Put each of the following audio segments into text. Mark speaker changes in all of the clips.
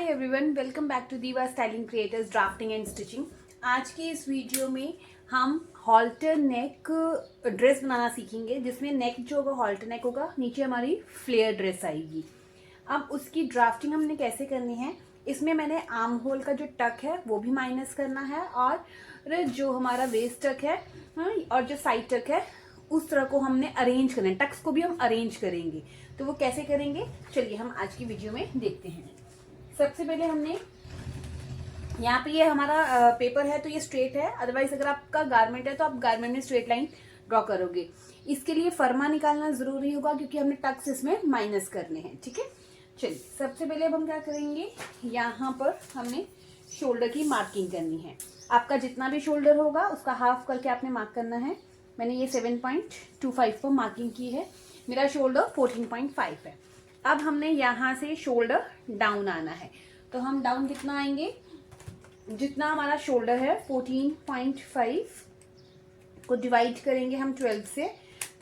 Speaker 1: Hi everyone, welcome back to Diva styling creators drafting and stitching. आज की इस video में हम हॉल्टर नेक ड्रेस बनाना सीखेंगे, जिसमें नेक जो होगा हॉल्टर नेक होगा, नीचे हमारी फ्लेयर ड्रेस आएगी। अब उसकी ड्राफ्टिंग हमने कैसे करनी है, इसमें मैंने आर्म होल का जो टक है वो भी माइनस करना है, और जो हमारा वेस्ट टक है और जो साइड टक है उस तरह को हमने अरेंज करना है। टक्स को भी हम अरेंज करेंगे, तो वो कैसे करेंगे चलिए हम आज की वीडियो में देखते हैं। सबसे पहले हमने यहाँ पे ये हमारा पेपर है तो ये स्ट्रेट है, अदरवाइज अगर आपका गारमेंट है तो आप गारमेंट में स्ट्रेट लाइन ड्रॉ करोगे। इसके लिए फर्मा निकालना जरूरी होगा क्योंकि हमने टक्स इसमें माइनस करने हैं। ठीक है, चलिए सबसे पहले अब हम क्या करेंगे, यहाँ पर हमने शोल्डर की मार्किंग करनी है। आपका जितना भी शोल्डर होगा उसका हाफ करके आपने मार्क करना है। मैंने ये 7.25 पर मार्किंग की है, मेरा शोल्डर 14.5 है। अब हमने यहाँ से शोल्डर डाउन आना है, तो हम डाउन कितना आएंगे, जितना हमारा शोल्डर है 14.5 को डिवाइड करेंगे हम 12 से,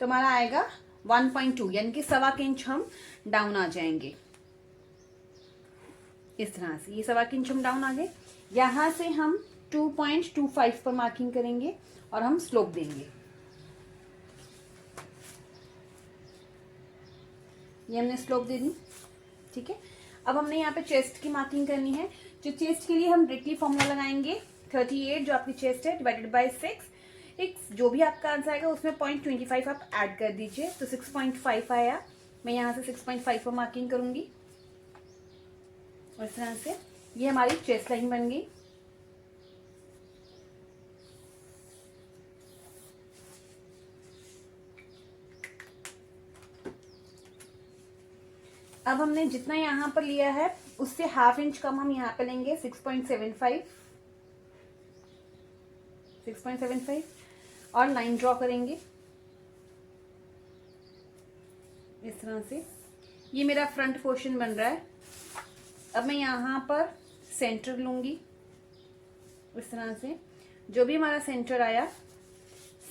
Speaker 1: तो हमारा आएगा 1.2, यानी कि 1.25 इंच हम डाउन आ जाएंगे। इस तरह से ये 1.25 इंच हम डाउन आ गए। यहाँ से हम 2.25 पर मार्किंग करेंगे और हम स्लोप देंगे। ये हमने स्लोप दे दी। ठीक है, अब हमने यहाँ पे चेस्ट की मार्किंग करनी है। जो चेस्ट के लिए हम डायरेक्टली फॉर्मूला लगाएंगे 38 जो आपकी चेस्ट है डिवाइडेड बाय 6, जो भी आपका आंसर आएगा उसमें 0.25 आप ऐड कर दीजिए, तो 6.5 आया। मैं यहाँ से 6.5 पर मार्किंग करूंगी और इस तरह से ये हमारी चेस्ट लाइन बन गई। अब हमने जितना यहाँ पर लिया है उससे हाफ इंच कम हम यहाँ पे लेंगे, 6.75 और लाइन ड्रॉ करेंगे इस तरह से। ये मेरा फ्रंट पोर्शन बन रहा है। अब मैं यहाँ पर सेंटर लूंगी इस तरह से। जो भी हमारा सेंटर आया,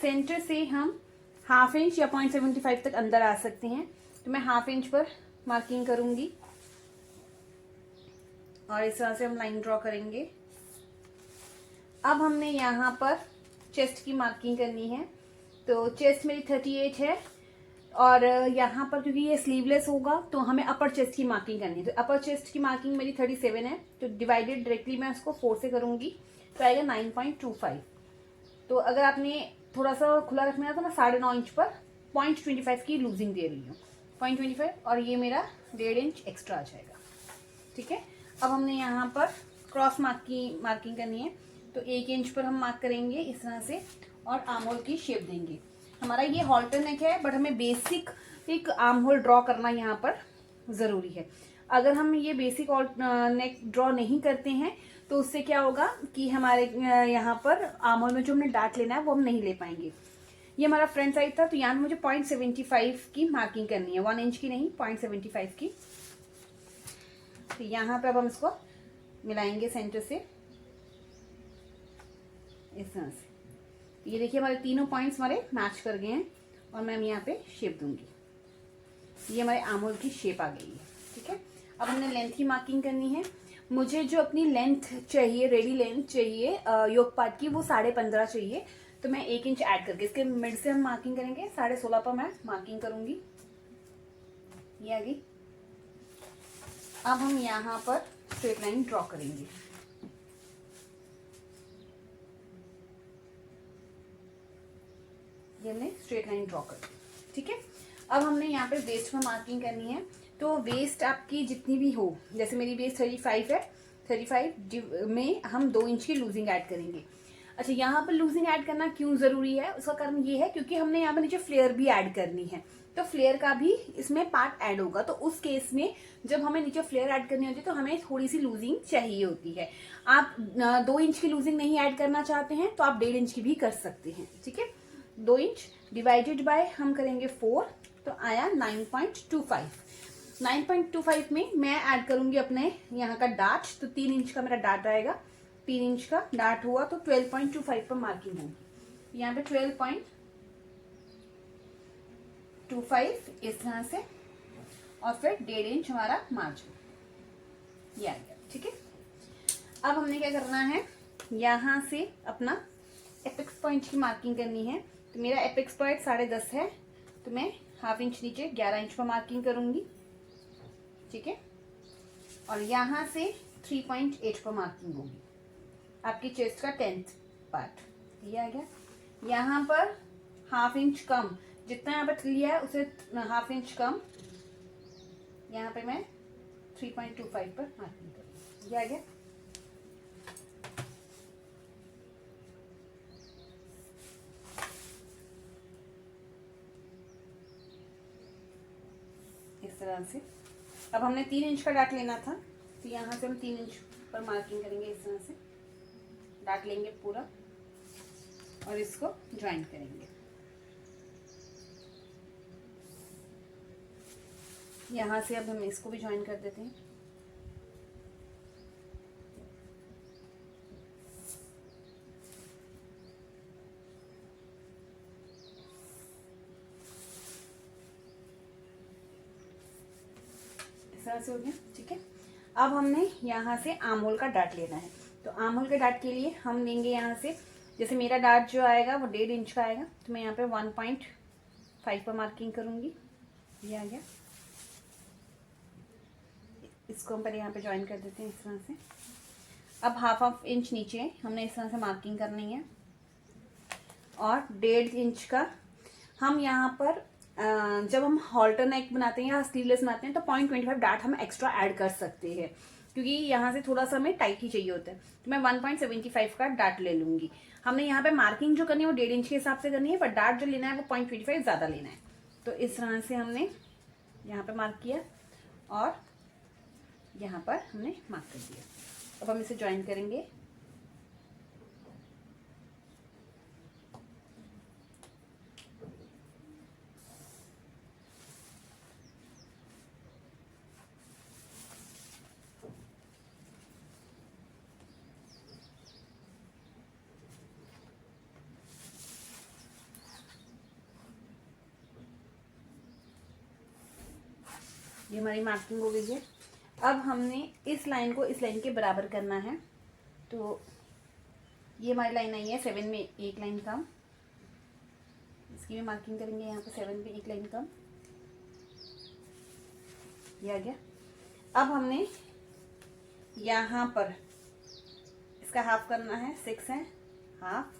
Speaker 1: सेंटर से हम हाफ इंच या 0.75 तक अंदर आ सकते हैं, तो मैं हाफ इंच पर मार्किंग करूंगी और इस तरह से हम लाइन ड्रॉ करेंगे। अब हमने यहाँ पर चेस्ट की मार्किंग करनी है, तो चेस्ट मेरी 38 है और यहाँ पर क्योंकि ये स्लीवलेस होगा तो हमें अपर चेस्ट की मार्किंग करनी है, तो अपर चेस्ट की मार्किंग मेरी 37 है, तो डिवाइडेड डायरेक्टली मैं उसको 4 से करूंगी तो आएगा 9.25। तो अगर आपने थोड़ा सा खुला रखना है तो मैं 9.5 इंच पर 0.25 की लूजिंग दे रही हूँ, 0.25, और ये मेरा 1.5 इंच एक्स्ट्रा आ जाएगा। ठीक है, अब हमने यहाँ पर क्रॉस मार्किंग करनी है, तो 1 इंच पर हम मार्क करेंगे इस तरह से और आर्म होल की शेप देंगे। हमारा ये हॉल्टर नेक है, बट हमें बेसिक एक आर्म होल ड्रॉ करना यहाँ पर ज़रूरी है। अगर हम ये बेसिक नेक ड्रॉ नहीं करते हैं तो उससे क्या होगा कि हमारे यहाँ पर आर्म होल में जो हमने डार्ट लेना है वो हम नहीं ले पाएंगे। ये हमारा फ्रंट साइड था, तो यहाँ पे मुझे 0.75 की मार्किंग करनी है, 1 इंच की नहीं, 0.75 की। तो यहाँ पे अब हम इसको मिलाएंगे सेंटर से इस तरह से। ये देखिए हमारे तीनों पॉइंट्स हमारे मैच कर गए हैं और मैं यहाँ पे शेप दूंगी। ये हमारे आर्म होल की शेप आ गई है। ठीक है, अब हमने लेंथ की मार्किंग करनी है। मुझे जो अपनी लेंथ चाहिए, रेडी लेंथ चाहिए योक पार्ट की, वो 15.5 चाहिए, तो मैं 1 इंच ऐड करके इसके मिड से हम मार्किंग करेंगे। 16.5 पर मैं मार्किंग करूंगी, ये आ गई। अब हम यहाँ पर स्ट्रेट लाइन ड्रॉ करेंगे। ये हमने स्ट्रेट लाइन ड्रॉ कर दी। ठीक है, अब हमने यहाँ पे वेस्ट में मार्किंग करनी है, तो वेस्ट आपकी जितनी भी हो, जैसे मेरी वेस्ट 35 है, 35 में हम 2 इंच की लूजिंग ऐड करेंगे। अच्छा, यहाँ पर लूजिंग ऐड करना क्यों जरूरी है, उसका कारण ये है क्योंकि हमने यहाँ पर नीचे फ्लेयर भी ऐड करनी है, तो फ्लेयर का भी इसमें पार्ट ऐड होगा। तो उस केस में जब हमें नीचे फ्लेयर ऐड करनी होती है तो हमें थोड़ी सी लूजिंग चाहिए होती है। आप 2 इंच की लूजिंग नहीं ऐड करना चाहते हैं तो आप 1.5 इंच की भी कर सकते हैं। ठीक है, 2 इंच डिवाइडेड बाय हम करेंगे 4, तो आया 9.25। 9.25 में मैं ऐड करूंगी अपने यहाँ का डार्ट, तो 3 इंच का मेरा डार्ट आएगा। 3 इंच का डार्ट हुआ तो 12.25 पर मार्किंग होगी। यहाँ पे 12.25 इस तरह से, और फिर 1.5 इंच हमारा मार्जिन ये आ गया। ठीक है, अब हमने क्या करना है, यहाँ से अपना एपेक्स पॉइंट की मार्किंग करनी है। तो मेरा एपेक्स पॉइंट 10.5 है, तो मैं ½ इंच नीचे 11 इंच पर मार्किंग करूँगी, ठीक है। और यहाँ से 3.8 पर मार्किंग होगी, आपकी चेस्ट का 10th पार्ट ये आ गया। यहाँ पर ½ इंच कम, जितना यहाँ पर लिया है उसे ½ इंच कम, यहाँ पे मैं 3.25 पर मार्किंग करूँगी, ये आ गया। इस तरह से अब हमने 3 इंच का डाट लेना था, तो यहाँ से हम 3 इंच पर मार्किंग करेंगे। इस तरह से डाट लेंगे पूरा और इसको ज्वाइन करेंगे। यहाँ से अब हम इसको भी ज्वाइन कर देते हैं। इस तरह से हो गया, ठीक है। अब हमने यहाँ से आर्म होल का डाट लेना है। तो आर्म होल के डाट के लिए हम लेंगे यहाँ से, जैसे मेरा डाट जो आएगा वो 1.5 इंच का आएगा, तो मैं यहाँ पे 1.5 पर मार्किंग करूँगी, ये आ गया। इसको हम पर यहाँ पे ज्वाइन कर देते हैं इस तरह से। अब ½ इंच नीचे हमने इस तरह से मार्किंग करनी है, और 1.5 इंच का हम यहाँ पर जब हम हॉल्टर नेक बनाते हैं या स्लीवलेस बनाते हैं तो 0.25 डाट हम एक्स्ट्रा ऐड कर सकते हैं, क्योंकि यहाँ से थोड़ा सा हमें टाइट ही चाहिए होता है। तो मैं 1.75 का डाट ले लूँगी। हमने यहाँ पे मार्किंग जो करनी है वो 1.5 इंच के हिसाब से करनी है, पर डाट जो लेना है वो 0.25 ज़्यादा लेना है। तो इस तरह से हमने यहाँ पे मार्क किया और यहाँ पर हमने मार्क कर दिया। अब हम इसे ज्वाइन करेंगे। ये हमारी मार्किंग हो गई है। अब हमने इस लाइन को इस लाइन के बराबर करना है। तो ये हमारी लाइन आई है 7 में 1 लाइन कम, इसकी भी मार्किंग करेंगे यहाँ पे 7 में 1 लाइन कम, ये आ गया। अब हमने यहाँ पर इसका हाफ करना है, 6 है, हाफ,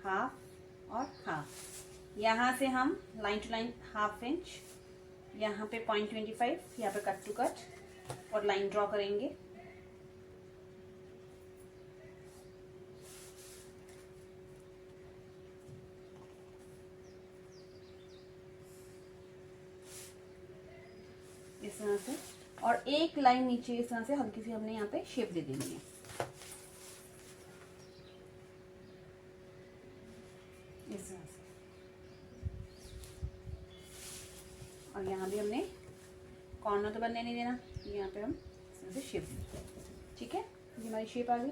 Speaker 1: हाफ और हाफ। यहाँ से हम लाइन टू लाइन ½ इंच, यहाँ पे 0.25, यहाँ पे कट टू कट और लाइन ड्रॉ करेंगे। इस तरह से, और एक लाइन नीचे इस तरह से हल्की सी हमने यहाँ पे शेप दे देनी है। इस तरह से, और यहाँ भी हमने कॉर्नर तो बनने नहीं देना, यहाँ पे हम इस तरह से शेप देंगे, ठीक है। ये हमारी शेप आ गई।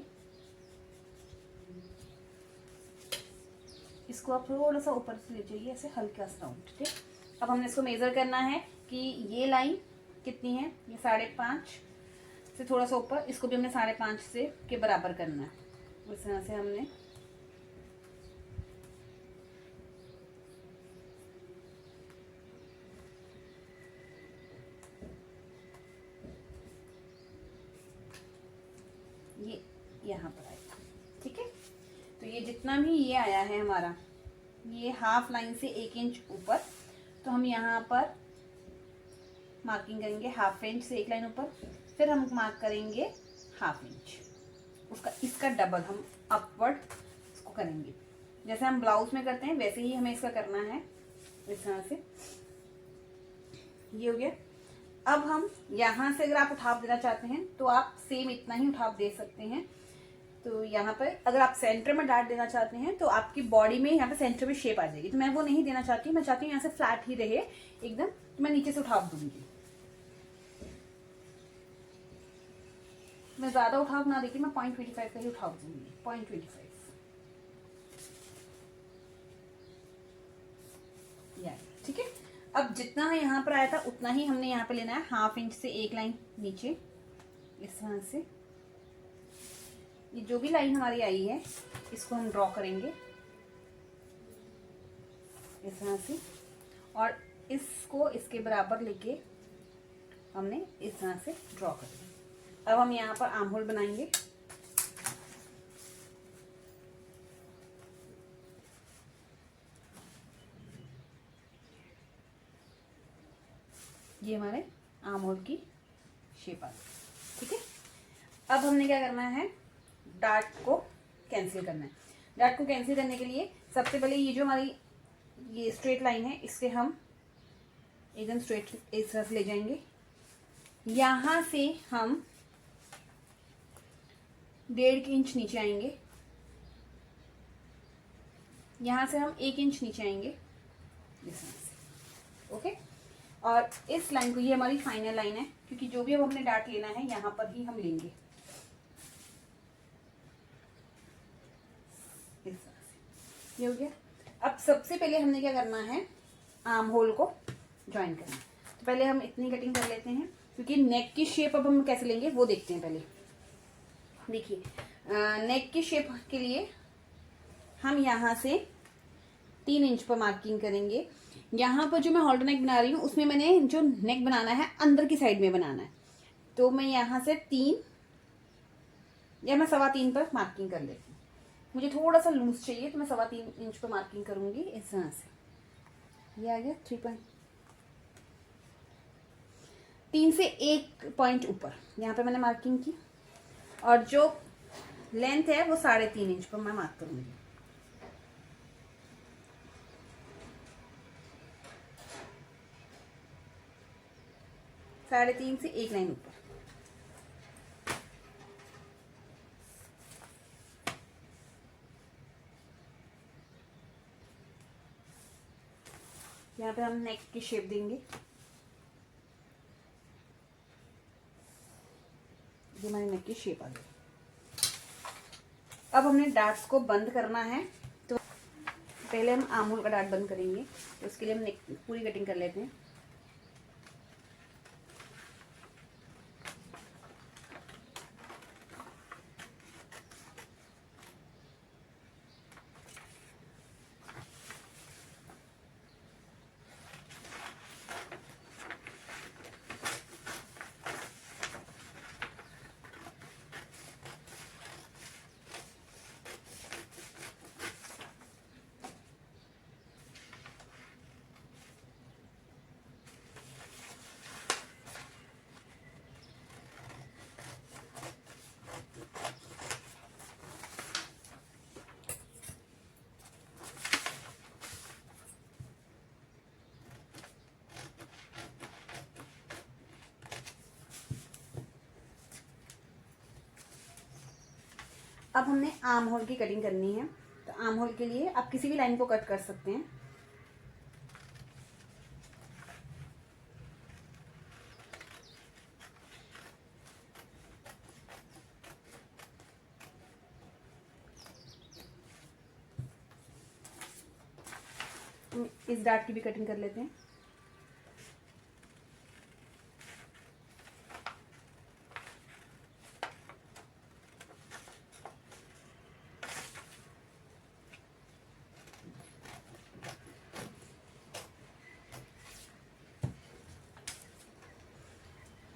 Speaker 1: इसको आप थोड़ा सा ऊपर से ले जाइए, ऐसे हल्का सा राउंड, ठीक। अब हमने इसको मेज़र करना है कि ये लाइन कितनी है, ये 5.5 से थोड़ा सा ऊपर, इसको भी हमने 5.5 से के बराबर करना है। इस तरह से हमने ये यहाँ पर आएगा, ठीक है। तो ये जितना भी ये आया है हमारा, ये हाफ लाइन से 1 इंच ऊपर, तो हम यहाँ पर मार्किंग करेंगे ½ इंच से 1 लाइन ऊपर, फिर हम मार्क करेंगे ½ इंच, उसका इसका डबल हम अपवर्ड इसको करेंगे। जैसे हम ब्लाउज में करते हैं वैसे ही हमें इसका करना है, इस तरह से। ये हो गया। अब हम यहाँ से अगर आप उठाव देना चाहते हैं तो आप सेम इतना ही उठाव दे सकते हैं। तो यहाँ पर अगर आप सेंटर में डाट देना चाहते हैं तो आपकी बॉडी में यहाँ पे सेंटर में शेप आ जाएगी, तो मैं वो नहीं देना चाहती, मैं चाहती हूँ यहाँ से फ्लैट ही रहे एकदम, तो मैं नीचे से उठाव दूंगी। मैं ज़्यादा उठाव ना देके मैं 0.25 का ही उठाव दूंगी, 0.25। ठीक है। अब जितना यहाँ पर आया था उतना ही हमने यहाँ पे लेना है, ½ इंच से 1 लाइन नीचे, इस तरह से। ये जो भी लाइन हमारी आई है इसको हम ड्रॉ करेंगे इस तरह से, और इसको इसके बराबर लेके हमने इस तरह से ड्रॉ कर दिया। अब हम यहाँ पर आर्म होल बनाएंगे। ये हमारे आर्म होल की शेप आ गई, ठीक है। अब हमने क्या करना है, डार्ट को कैंसिल करना है। डार्ट को कैंसिल करने के लिए सबसे पहले ये जो हमारी ये स्ट्रेट लाइन है इससे हम एकदम स्ट्रेट इस तरह से ले जाएंगे। यहाँ से हम 1.5 इंच नीचे आएंगे, यहाँ से हम 1 इंच नीचे आएंगे इस तरह से, ओके। और इस लाइन को, ये हमारी फाइनल लाइन है क्योंकि जो भी अब हमने डार्ट लेना है यहाँ पर ही हम लेंगे इस तरह से। ये हो गया। अब सबसे पहले हमने क्या करना है, आर्म होल को ज्वाइन करना है। तो पहले हम इतनी कटिंग कर लेते हैं क्योंकि नेक की शेप अब हम कैसे लेंगे वो देखते हैं। पहले देखिए, नेक की शेप के लिए हम यहाँ से 3 इंच पर मार्किंग करेंगे। यहाँ पर जो मैं हॉल्टर नेक बना रही हूँ उसमें मैंने जो नेक बनाना है अंदर की साइड में बनाना है, तो मैं यहाँ से 3 या मैं 3.25 पर मार्किंग कर लेती हूँ। मुझे थोड़ा सा लूज चाहिए तो मैं 3.25 इंच पर मार्किंग करूँगी इस तरह से। ये आ गया 3 से 1 पॉइंट ऊपर यहाँ पे मैंने मार्किंग की, और जो लेंथ है वो 3.5 इंच पर मैं मार्क करूँगी। साढ़े 3 से 1 लाइन ऊपर। यहाँ पे हम नेक की शेप देंगे। ये हमारी नेक की शेप आ गई। अब हमने डार्ट्स को बंद करना है, तो पहले हम आर्म होल का डार्ट बंद करेंगे, तो उसके लिए हम नेक पूरी कटिंग कर लेते हैं। अब हमने आर्म होल की कटिंग करनी है, तो आर्म होल के लिए आप किसी भी लाइन को कट कर सकते हैं। इस डार्ट की भी कटिंग कर लेते हैं।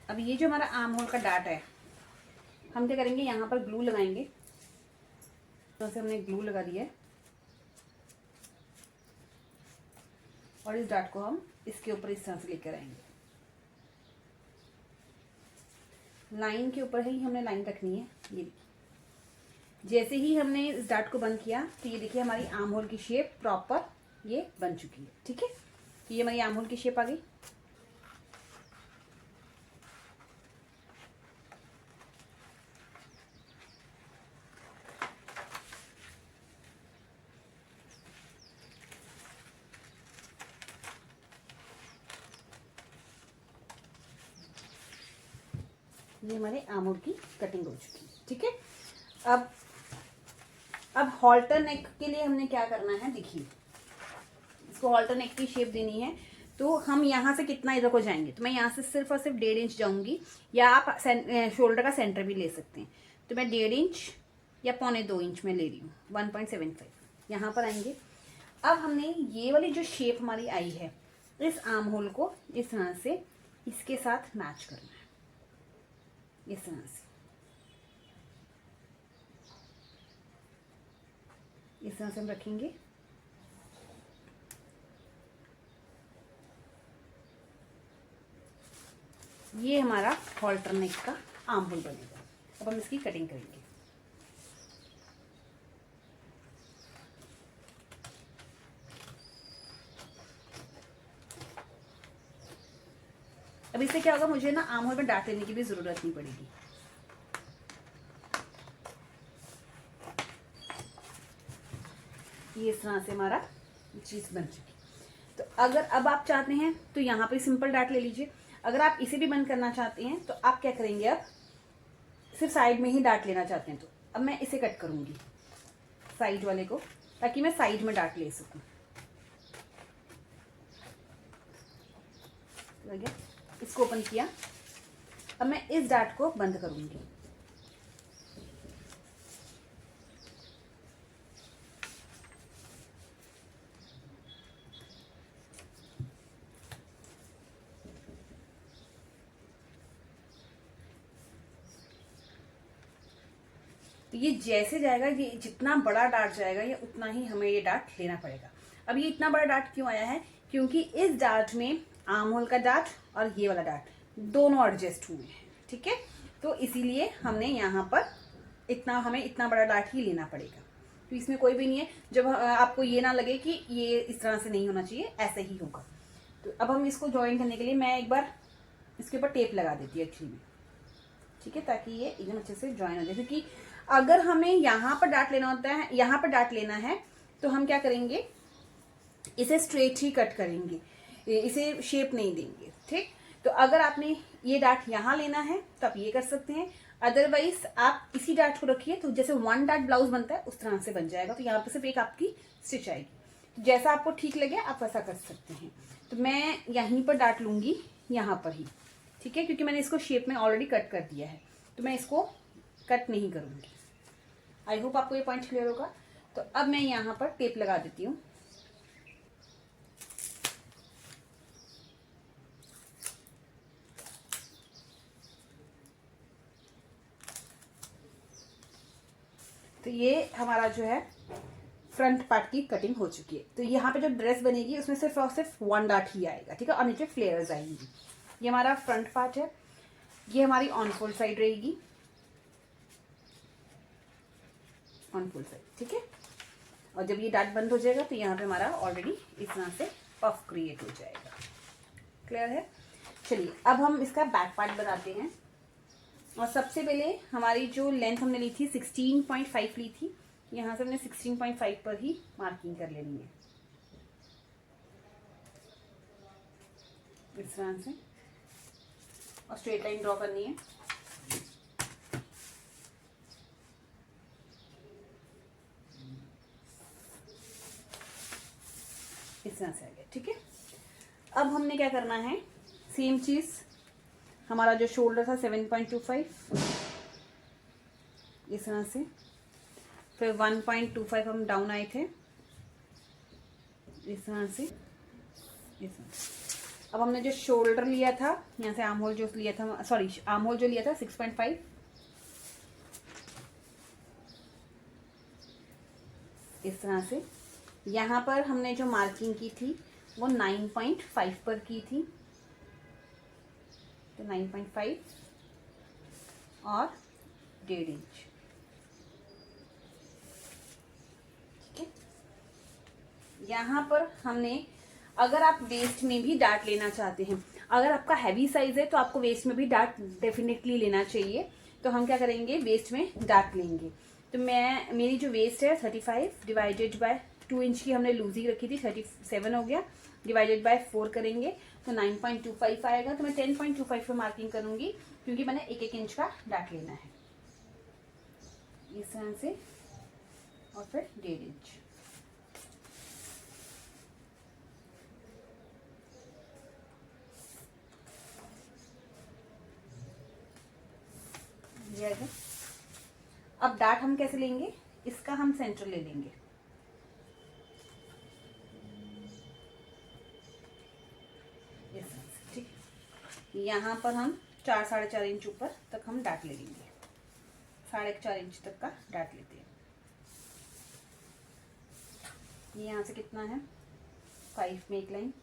Speaker 1: अब ये जो हमारा आर्म होल का डार्ट है, हम क्या करेंगे, यहाँ पर ग्लू लगाएंगे। तो से हमने ग्लू लगा दिया है, और इस डार्ट को हम इसके ऊपर इस तरह से लेकर आएंगे। लाइन के ऊपर ही हमने लाइन रखनी है। ये जैसे ही हमने इस डार्ट को बंद किया तो ये देखिए हमारी आर्म होल की शेप प्रॉपर ये बन चुकी है, ठीक है। तो ये हमारी आर्म होल की शेप आ गई। ये हमारे आर्म होल की कटिंग हो चुकी है, ठीक है। अब हॉल्टर नेक के लिए हमने क्या करना है, देखिए इसको हॉल्टर नेक की शेप देनी है, तो हम यहाँ से कितना इधर को जाएंगे, तो मैं यहाँ से सिर्फ और सिर्फ 1.5 इंच जाऊंगी, या आप शोल्डर का सेंटर भी ले सकते हैं। तो मैं 1.5 इंच या 1.25 में ले रही हूँ, 1.75 यहाँ पर आएंगे। अब हमने ये वाली जो शेप हमारी आई है, इस आर्म होल को इस तरह से इसके साथ मैच करना है, इस तरह से, इस तरह से हम रखेंगे। ये हमारा हॉल्टर नेक का आर्म होल बनेगा। अब हम इसकी कटिंग करेंगे। अब इससे क्या होगा, मुझे ना आर्म होल में डाट लेने की भी जरूरत नहीं पड़ेगी। ये इस तरह से हमारा चीज बन चुकी। तो अगर अब आप चाहते हैं तो यहाँ पे सिंपल डाट ले लीजिए। अगर आप इसे भी बंद करना चाहते हैं तो आप क्या करेंगे, अब सिर्फ साइड में ही डाट लेना चाहते हैं तो अब मैं इसे कट करूंगी साइड वाले को, ताकि मैं साइड में डाट ले सकूं। इसको ओपन किया। अब मैं इस डाट को बंद करूंगी। तो ये जैसे जाएगा, ये जितना बड़ा डाट जाएगा ये उतना ही हमें ये डाट लेना पड़ेगा। अब ये इतना बड़ा डाट क्यों आया है, क्योंकि इस डाट में आर्म होल का डाट और ये वाला डाट दोनों एडजस्ट हुए हैं, ठीक है। तो इसीलिए हमने यहाँ पर हमें इतना बड़ा डाट ही लेना पड़ेगा। तो इसमें कोई भी नहीं है, जब आपको ये ना लगे कि ये इस तरह से नहीं होना चाहिए, ऐसे ही होगा। तो अब हम इसको ज्वाइन करने के लिए मैं एक बार इसके ऊपर टेप लगा देती हूँ एक्चुअली में, ठीक है, ताकि ये एकदम अच्छे से ज्वाइन हो जाए। क्योंकि अगर हमें यहाँ पर डाट लेना होता है, यहाँ पर डाट लेना है, तो हम क्या करेंगे, इसे स्ट्रेट ही कट करेंगे, इसे शेप नहीं देंगे, ठीक। तो अगर आपने ये डाट यहाँ लेना है तो आप ये कर सकते हैं, अदरवाइज आप इसी डाट को रखिए। तो जैसे 1 डाट ब्लाउज बनता है उस तरह से बन जाएगा। तो यहाँ पर सिर्फ एक आपकी स्टिच आएगी। तो जैसा आपको ठीक लगे आप वैसा कर सकते हैं। तो मैं यहीं पर डाट लूंगी, यहाँ पर ही, ठीक है, क्योंकि मैंने इसको शेप में ऑलरेडी कट कर दिया है, तो मैं इसको कट नहीं करूंगी। आई होप आपको ये पॉइंट क्लियर होगा। तो अब मैं यहाँ पर टेप लगा देती हूँ। तो ये हमारा जो है फ्रंट पार्ट की कटिंग हो चुकी है। तो यहाँ पे जो ड्रेस बनेगी उसमें सिर्फ और सिर्फ 1 डाट ही आएगा, ठीक है, और नीचे फ्लेयर्स आएंगी। ये हमारा फ्रंट पार्ट है, ये हमारी ऑन फोल्ड साइड रहेगी, ऑन फोल्ड साइड, ठीक है। और जब ये डाट बंद हो जाएगा तो यहाँ पे हमारा ऑलरेडी इस तरह से पफ क्रिएट हो जाएगा। क्लियर है। चलिए अब हम इसका बैक पार्ट बनाते हैं। और सबसे पहले हमारी जो लेंथ हमने ली थी 16.5 ली थी, यहाँ से हमने 16.5 पर ही मार्किंग कर लेनी है, इस तरह से, और स्ट्रेट लाइन ड्रॉ करनी है। इस तरह से आ गया, ठीक है। अब हमने क्या करना है, सेम चीज, हमारा जो शोल्डर था 7.25, इस तरह से, फिर 1.25 हम डाउन आए थे, इस तरह से, इस तरह से। अब हमने जो शोल्डर लिया था, यहाँ से आर्म होल जो लिया था, सॉरी आर्म होल जो लिया था 6.5, इस तरह से। यहाँ पर हमने जो मार्किंग की थी वो 9.5 पर की थी, तो 9.5 और 1.5 इंच, ठीक है। यहाँ पर हमने, अगर आप वेस्ट में भी डाट लेना चाहते हैं, अगर आपका हैवी साइज है तो आपको वेस्ट में भी डाट डेफिनेटली लेना चाहिए। तो हम क्या करेंगे, वेस्ट में डाट लेंगे। तो मेरी जो वेस्ट है 35 डिवाइडेड बाय 2 इंच की हमने लूजी रखी थी, 37 हो गया, डिवाइडेड बाय 4 करेंगे तो 9.25 आएगा। तो मैं 10.25 पे मार्किंग करूंगी, क्योंकि मैंने 1-1 इंच का डाट लेना है, इस तरह से, और फिर 1.5 इंच। अब डार्ट हम कैसे लेंगे, इसका हम सेंटर ले लेंगे। ठीक, यहाँ पर हम 4-4.5 इंच ऊपर तक हम डार्ट ले लेंगे। 4.5 इंच तक का डार्ट लेते हैं। ये यहाँ से कितना है, 5 में एक लाइन,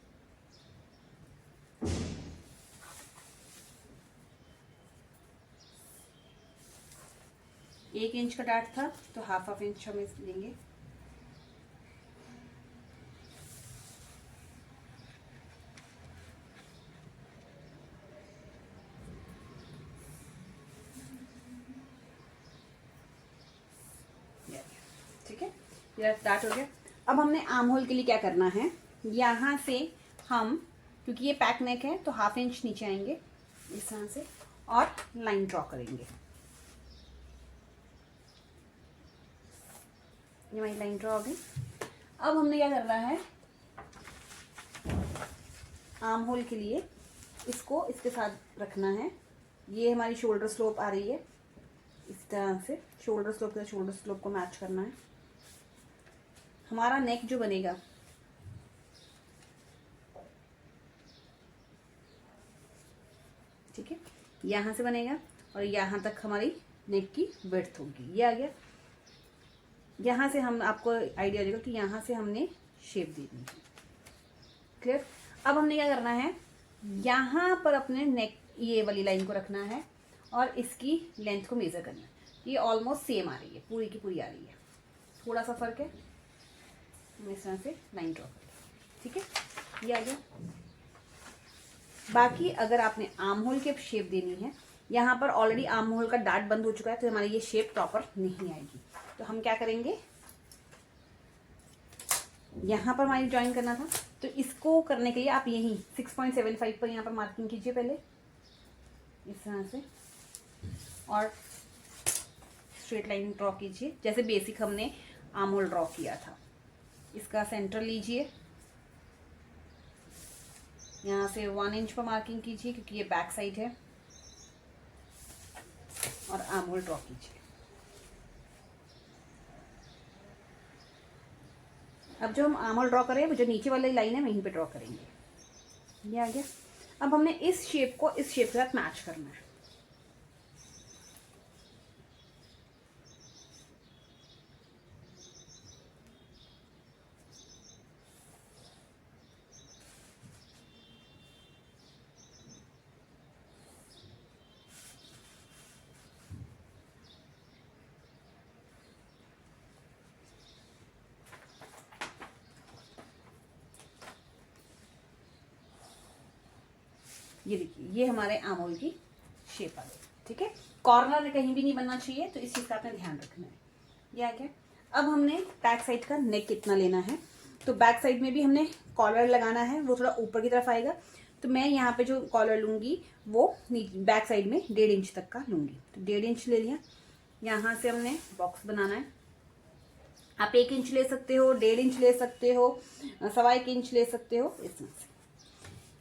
Speaker 1: एक इंच का डार्ट था तो 1/2 इंच हम इस लेंगे। ठीक है, ये डार्ट हो गया। अब हमने आर्म होल के लिए क्या करना है, यहाँ से हम, क्योंकि ये पैक नेक है तो 1/2 इंच नीचे आएंगे इस तरह से और लाइन ड्रॉ करेंगे। ये हमारी लाइन ड्रॉ हो गई। अब हमने क्या करना है, आर्म होल के लिए इसको इसके साथ रखना है। ये हमारी शोल्डर स्लोप आ रही है इस तरह से, शोल्डर स्लोप के शोल्डर स्लोप को मैच करना है। हमारा नेक जो बनेगा ठीक है, यहाँ से बनेगा और यहाँ तक हमारी नेक की विड्थ होगी। ये आ गया। यहाँ से हम, आपको आइडिया हो जाएगा कि यहाँ से हमने शेप देनी है। क्लियर। अब हमने क्या करना है, यहाँ पर अपने नेक ये वाली लाइन को रखना है और इसकी लेंथ को मेज़र करना है। ये ऑलमोस्ट सेम आ रही है, पूरी की पूरी आ रही है, थोड़ा सा फर्क है। हम इस तरह से लाइन ड्रॉ करें। ठीक है, ये आ गया। बाकी अगर आपने आर्म होल की शेप देनी है, यहाँ पर ऑलरेडी आर्म होल का डार्ट बंद हो चुका है तो हमारी ये शेप प्रॉपर नहीं आएगी। तो हम क्या करेंगे, यहाँ पर हमारी ज्वाइन करना था तो इसको करने के लिए आप यहीं 6.75 पर यहाँ पर मार्किंग कीजिए पहले इस तरह से और स्ट्रेट लाइन ड्रॉ कीजिए जैसे बेसिक हमने आर्म होल ड्रॉ किया था। इसका सेंटर लीजिए, यहाँ से 1 इंच पर मार्किंग कीजिए क्योंकि ये बैक साइड है और आर्म होल ड्रॉ कीजिए। अब जो हम आर्म होल ड्रॉ करें, जो नीचे वाली लाइन है वहीं पे ड्रॉ करेंगे। ये आ गया। अब हमने इस शेप को इस शेप के साथ मैच करना है। ये देखिए, ये हमारे आर्म होल की शेप आ गई। ठीक है, कॉर्नर कहीं भी नहीं बनना चाहिए तो इस चीज़ का आपने ध्यान रखना है। ये आ गया। अब हमने बैक साइड का नेक कितना लेना है, तो बैक साइड में भी हमने कॉलर लगाना है, वो थोड़ा ऊपर की तरफ आएगा। तो मैं यहाँ पे जो कॉलर लूँगी वो बैक साइड में 1.5 इंच तक का लूँगी। तो 1.5 इंच ले लिया। यहाँ से हमने बॉक्स बनाना है। आप 1 इंच ले सकते हो, 1.5 इंच ले सकते हो, 1.25 इंच ले सकते हो। इसमें से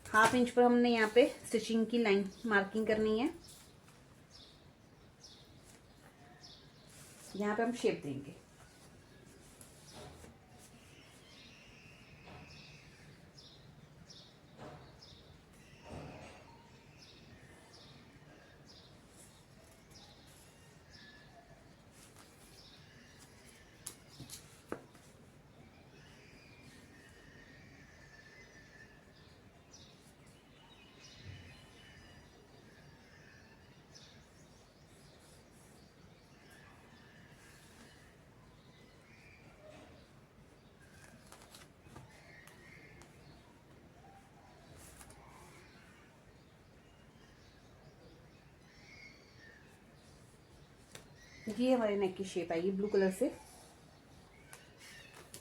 Speaker 1: 1/2 इंच पर हमने यहाँ पे स्टिचिंग की लाइन मार्किंग करनी है। यहाँ पे हम शेप देंगे। ये हमारे नेक की शेप आएगी ब्लू कलर से।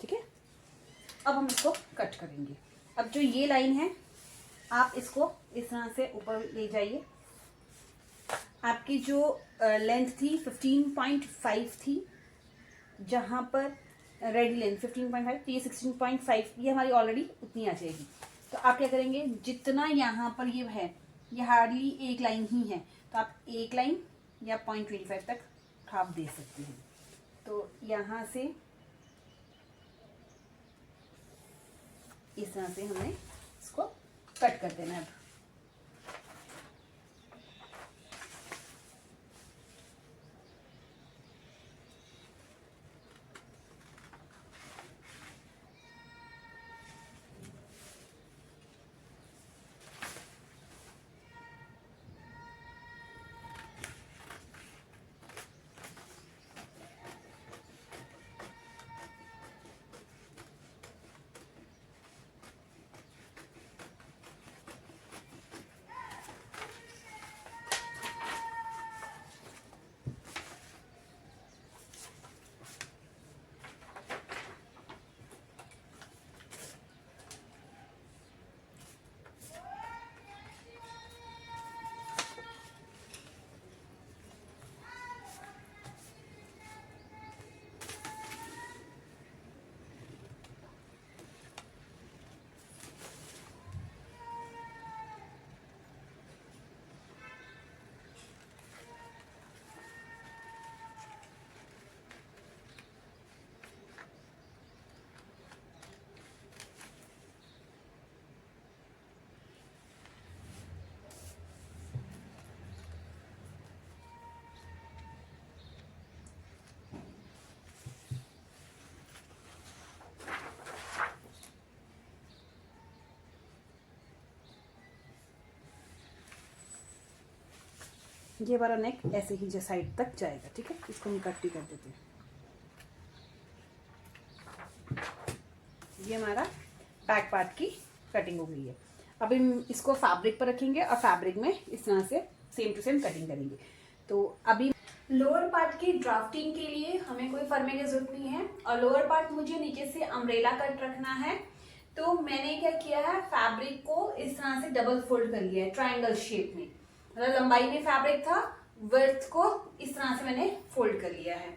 Speaker 1: ठीक है, अब हम इसको कट करेंगे। अब जो ये लाइन है आप इसको इस तरह से ऊपर ले जाइए। आपकी जो लेंथ थी 15.5 थी, जहाँ पर रेडी लेंथ 15.5, तो ये 16.5, ये हमारी ऑलरेडी उतनी आ जाएगी। तो आप क्या करेंगे, जितना यहाँ पर ये है, ये हार्डली एक लाइन ही है, तो आप एक लाइन या 0.25 तक उठाव दे सकते हैं। तो यहाँ से इस तरह से हमें इसको कट कर देना है। ये हमारा नेक ऐसे ही जो साइड तक जाएगा। ठीक है, इसको हम इकट्ठी कर देते हैं। ये हमारा बैक पार्ट की कटिंग हो गई है। अब हम इसको फैब्रिक पर रखेंगे और फैब्रिक में इस तरह से सेम टू सेम कटिंग करेंगे। तो अभी लोअर पार्ट की ड्राफ्टिंग के लिए हमें कोई फर्मे की जरूरत नहीं है और लोअर पार्ट मुझे नीचे से अम्ब्रेला कट रखना है। तो मैंने क्या किया है, फैब्रिक को इस तरह से डबल फोल्ड कर लिया है ट्रायंगल शेप में। मतलब लंबाई में फैब्रिक था, वर्थ को इस तरह से मैंने फोल्ड कर लिया है।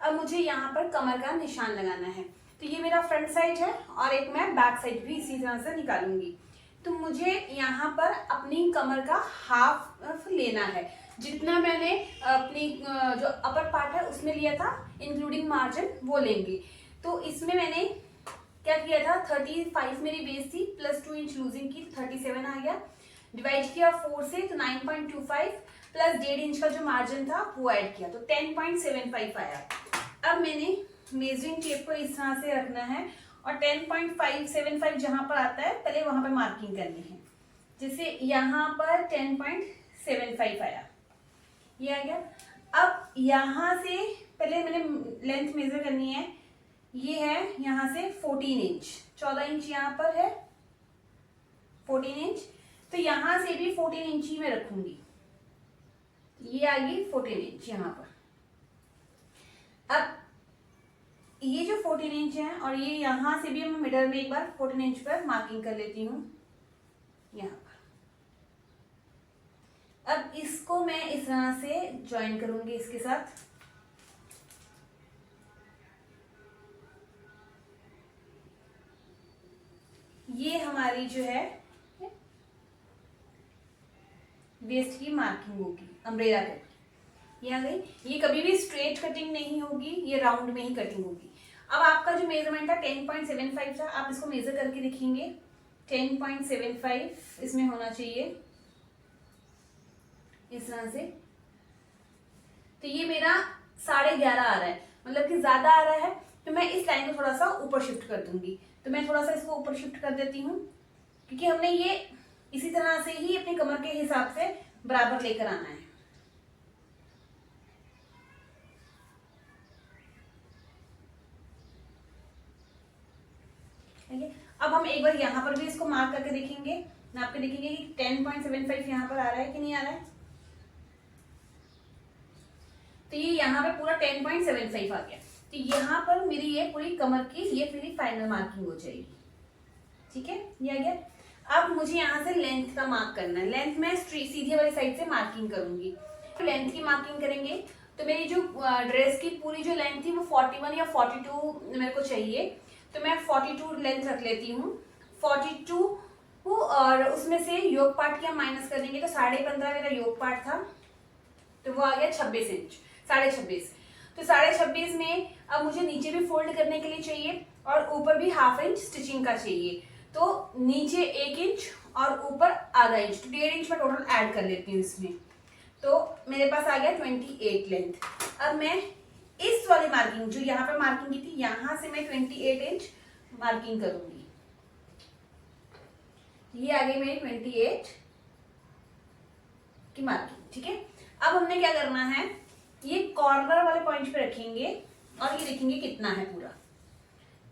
Speaker 1: अब मुझे यहाँ पर कमर का निशान लगाना है। तो ये मेरा फ्रंट साइड है और एक मैं बैक साइड भी इसी तरह से निकालूंगी। तो मुझे यहाँ पर अपनी कमर का हाफ लेना है, जितना मैंने अपनी जो अपर पार्ट है उसमें लिया था इंक्लूडिंग मार्जिन वो लेंगे। तो इसमें मैंने क्या किया था, 35 मेरी बेस थी प्लस 2 इंच लूजिंग की 37 आ गया। डिवाइड किया 4 से तो 9.25 प्लस 1.5 इंच का जो मार्जिन था वो ऐड किया तो 10.75 आया। अब मैंने मेजरिंग टेप को इस तरह से रखना है और 10.575 जहां पर आता है पहले वहां पर मार्किंग करनी है। जैसे यहाँ पर 10.75 आया, ये आ गया। अब यहाँ से पहले मैंने लेंथ मेजर करनी है, ये है यहाँ से 14 इंच, 14 इंच यहाँ पर है 14 इंच। तो यहाँ से भी 14 इंच ही मैं रखूंगी। ये आ गई 14 इंच यहाँ पर। अब ये जो 14 इंच है और ये यहाँ से भी मैं मिडल में एक बार 14 इंच पर मार्किंग कर लेती हूँ यहाँ पर। अब इसको मैं इस तरह से ज्वाइन करूंगी इसके साथ। ये हमारी जो है वेस्ट की मार्किंग होगी अम्ब्रेला कट, ये आ गई। ये कभी भी स्ट्रेट कटिंग नहीं होगी, ये राउंड में ही कटिंग होगी। अब आपका जो मेजरमेंट था 10.75 था, आप इसको मेजर करके देखेंगे 10.75 इसमें होना चाहिए इस तरह से। तो ये मेरा 11.5 आ रहा है, मतलब कि ज्यादा आ रहा है। तो मैं इस लाइन को थोड़ा सा ऊपर शिफ्ट कर दूंगी। तो मैं थोड़ा सा इसको ऊपर शिफ्ट कर देती हूँ, क्योंकि हमने ये इसी तरह से ही अपनी कमर के हिसाब से बराबर लेकर आना है। ठीक है, अब हम एक बार यहाँ पर भी इसको मार्क करके देखेंगे, नाप के देखेंगे कि 10.75 यहाँ पर आ रहा है कि नहीं आ रहा है। तो ये यहाँ पे पूरा 10.75 आ गया। तो यहाँ पर मेरी ये पूरी कमर की ये मेरी फाइनल मार्किंग हो जाएगी। ठीक है, ये आ गया। अब मुझे यहाँ से लेंथ का मार्क करना है। लेंथ मैं सीधे वाली साइड से मार्किंग करूंगी। तो लेंथ की मार्किंग करेंगे तो मेरी जो ड्रेस की पूरी जो लेंथ थी वो 41 या 42 मेरे को चाहिए। तो मैं 42 लेंथ रख लेती हूँ। 42 और उसमें से योक पार्ट की हम माइनस कर देंगे। तो 15.5 मेरा योक पार्ट था, तो वो आ गया 26 इंच। 26.5। तो 26.5 में अब मुझे नीचे भी फोल्ड करने के लिए चाहिए और ऊपर भी ½ इंच स्टिचिंग का चाहिए। तो नीचे 1 इंच और ऊपर ½ इंच, तो 1.5 इंच मैं टोटल ऐड कर लेती हूँ इसमें। तो मेरे पास आ गया 28 लेंथ। अब मैं इस वाली मार्किंग जो यहाँ पे मार्किंग की थी, यहाँ से मैं 28 इंच मार्किंग करूंगी। ये आ गई मेरी 28 की मार्किंग, ठीक है। अब हमने क्या करना है, ये कॉर्नर वाले पॉइंट पे रखेंगे और ये देखेंगे कितना है पूरा।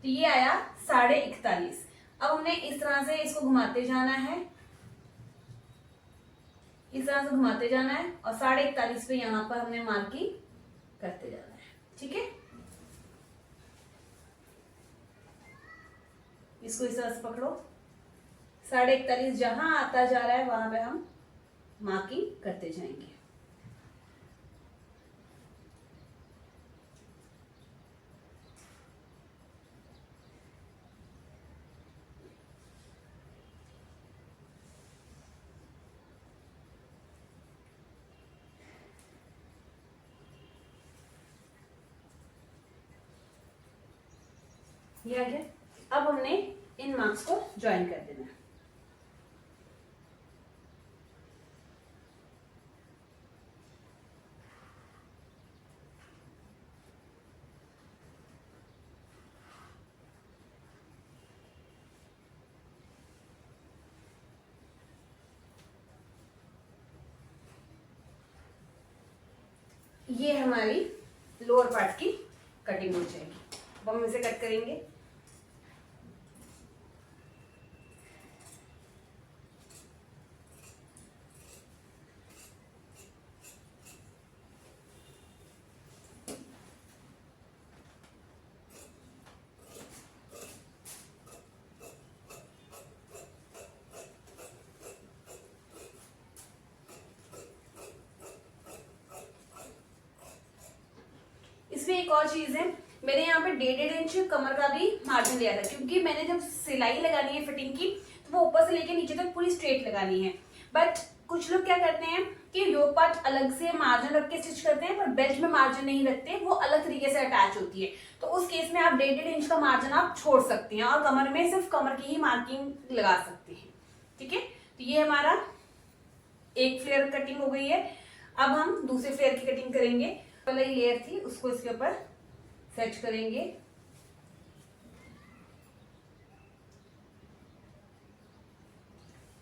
Speaker 1: तो ये आया 41.5। अब हमने इस तरह से इसको घुमाते जाना है, इस तरह से घुमाते जाना है और 41.5 पे यहाँ पर हमने मार्किंग करते जाना है, ठीक है। इसको इस तरह से पकड़ो, 41.5 जहां आता जा रहा है वहां पे हम मार्किंग करते जाएंगे। ये आ गया। अब हमने इन मार्क्स को ज्वाइन कर देना है। ये हमारी लोअर पार्ट की कटिंग हो जाएगी। अब हम इसे कट करेंगे। इसमें एक और चीज है, मैंने यहाँ पे 1.5 इंच कमर का भी मार्जिन लिया था, क्योंकि मैंने जब सिलाई लगानी है फिटिंग की तो वो ऊपर से लेके नीचे तक पूरी स्ट्रेट लगानी है। बट कुछ लोग क्या करते हैं कि योग पार्ट अलग से मार्जिन रख के स्टिच करते हैं, पर बेल्ट में मार्जिन नहीं रखते, वो अलग तरीके से अटैच होती है। तो उस केस में आप 1.5 इंच का मार्जिन आप छोड़ सकते हैं और कमर में सिर्फ कमर की ही मार्किंग लगा सकते हैं, ठीक है। तो ये हमारा एक फ्लेयर कटिंग हो गई है। अब हम दूसरे फ्लेयर की कटिंग करेंगे। पहले लेयर थी उसको इसके ऊपर सेट करेंगे,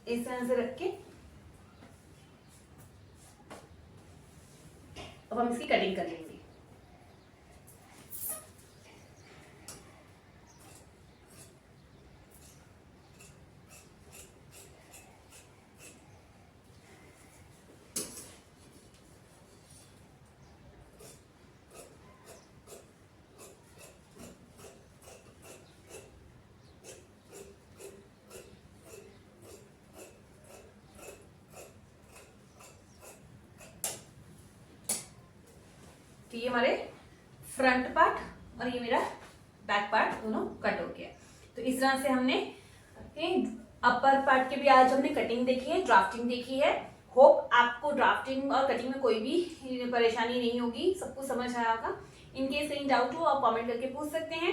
Speaker 1: इस तरह से रख के अब हम इसकी कटिंग कर लेंगे। तो ये हमारे फ्रंट पार्ट और ये मेरा बैक पार्ट दोनों कट हो गया। तो इस तरह से हमने अपर पार्ट के भी आज हमने कटिंग देखी है, ड्राफ्टिंग देखी है। होप आपको ड्राफ्टिंग और कटिंग में कोई भी परेशानी नहीं होगी, सब कुछ समझ आया होगा। इनकेस कहीं डाउट हो आप कमेंट करके पूछ सकते हैं।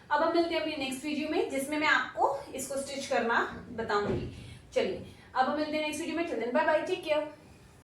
Speaker 1: अब हम मिलते हैं अपनी नेक्स्ट वीडियो में, जिसमें मैं आपको इसको स्टिच करना बताऊंगी। चलिए अब हम मिलते हैं नेक्स्ट वीडियो में। Till then bye bye, take care.